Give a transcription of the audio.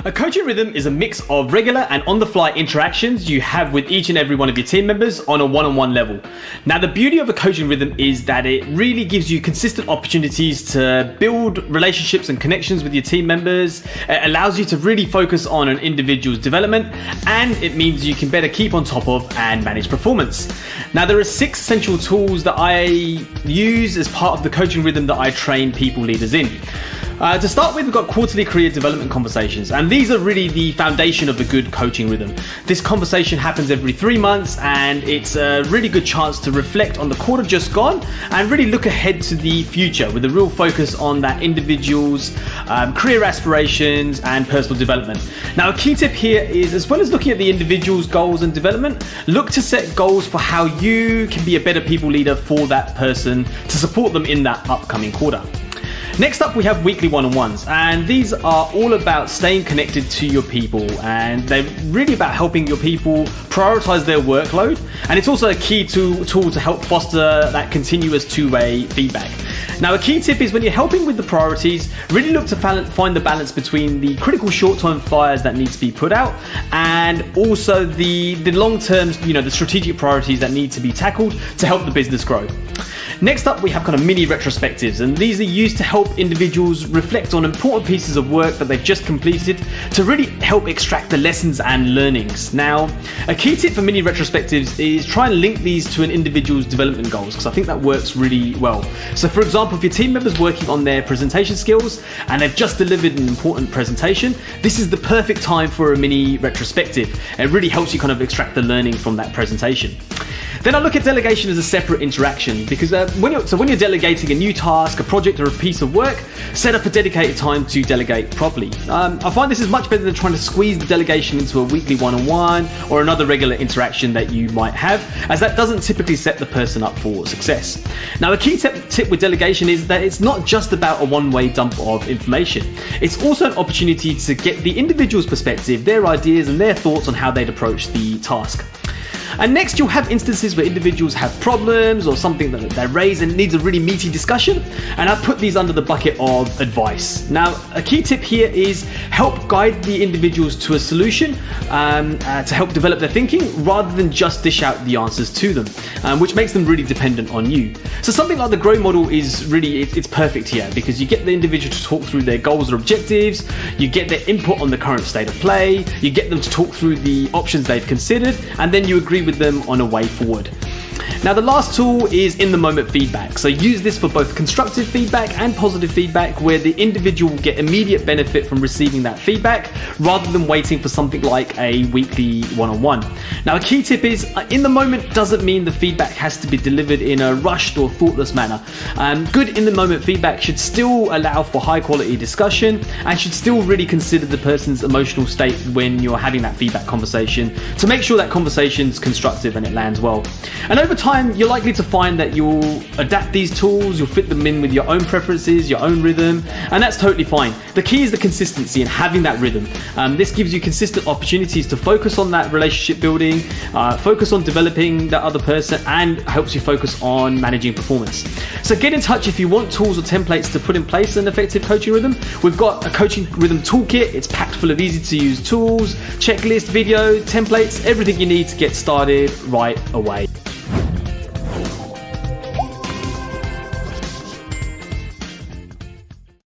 A coaching rhythm is a mix of regular and on-the-fly interactions you have with each and every one of your team members on a one-on-one level. Now, the beauty of a coaching rhythm is that it really gives you consistent opportunities to build relationships and connections with your team members. It allows you to really focus on an individual's development, and it means you can better keep on top of and manage performance. Now, there are 6 essential tools that I use as part of the coaching rhythm that I train people leaders in. To start with, we've got quarterly career development conversations, and these are really the foundation of a good coaching rhythm. This conversation happens every 3 months, and it's a really good chance to reflect on the quarter just gone and really look ahead to the future with a real focus on that individual's career aspirations and personal development. Now, a key tip here is, as well as looking at the individual's goals and development, look to set goals for how you can be a better people leader for that person to support them in that upcoming quarter. Next up, we have weekly one-on-ones, and these are all about staying connected to your people, and they're really about helping your people prioritize their workload, and it's also a key tool to help foster that continuous two-way feedback. Now, a key tip is when you're helping with the priorities, really look to find the balance between the critical short-term fires that need to be put out and also the long-term, the strategic priorities that need to be tackled to help the business grow. Next up, we have kind of mini retrospectives, and these are used to help individuals reflect on important pieces of work that they've just completed to really help extract the lessons and learnings. Now, a key tip for mini retrospectives is try and link these to an individual's development goals, because I think that works really well. So for example, if your team member's working on their presentation skills and they've just delivered an important presentation, this is the perfect time for a mini retrospective. It really helps you kind of extract the learning from that presentation. Then I look at delegation as a separate interaction, because when you're delegating a new task, a project, or a piece of work, set up a dedicated time to delegate properly. I find this is much better than trying to squeeze the delegation into a weekly one-on-one or another regular interaction that you might have, as that doesn't typically set the person up for success. Now, a key tip with delegation is that it's not just about a one-way dump of information. It's also an opportunity to get the individual's perspective, their ideas, and their thoughts on how they'd approach the task. And next, you'll have instances where individuals have problems or something that they raise and needs a really meaty discussion, and I put these under the bucket of advice. Now, a key tip here is help guide the individuals to a solution to help develop their thinking rather than just dish out the answers to them, which makes them really dependent on you. So something like the GROW model is really, it's perfect here, because you get the individual to talk through their goals or objectives, you get their input on the current state of play, you get them to talk through the options they've considered, and then you agree with them on a way forward. Now, the last tool is in-the-moment feedback. So use this for both constructive feedback and positive feedback, where the individual will get immediate benefit from receiving that feedback rather than waiting for something like a weekly one-on-one. Now, a key tip is in the moment doesn't mean the feedback has to be delivered in a rushed or thoughtless manner. Good in-the-moment feedback should still allow for high-quality discussion and should still really consider the person's emotional state when you're having that feedback conversation to make sure that conversation's constructive and it lands well. And over time, you're likely to find that you'll adapt these tools, you'll fit them in with your own preferences, your own rhythm, and that's totally fine. The key is the consistency and having that rhythm. This gives you consistent opportunities to focus on that relationship building, focus on developing that other person, and helps you focus on managing performance. So get in touch if you want tools or templates to put in place an effective coaching rhythm. We've got a coaching rhythm toolkit. It's packed full of easy to use tools, checklist, video, templates, everything you need to get started right away.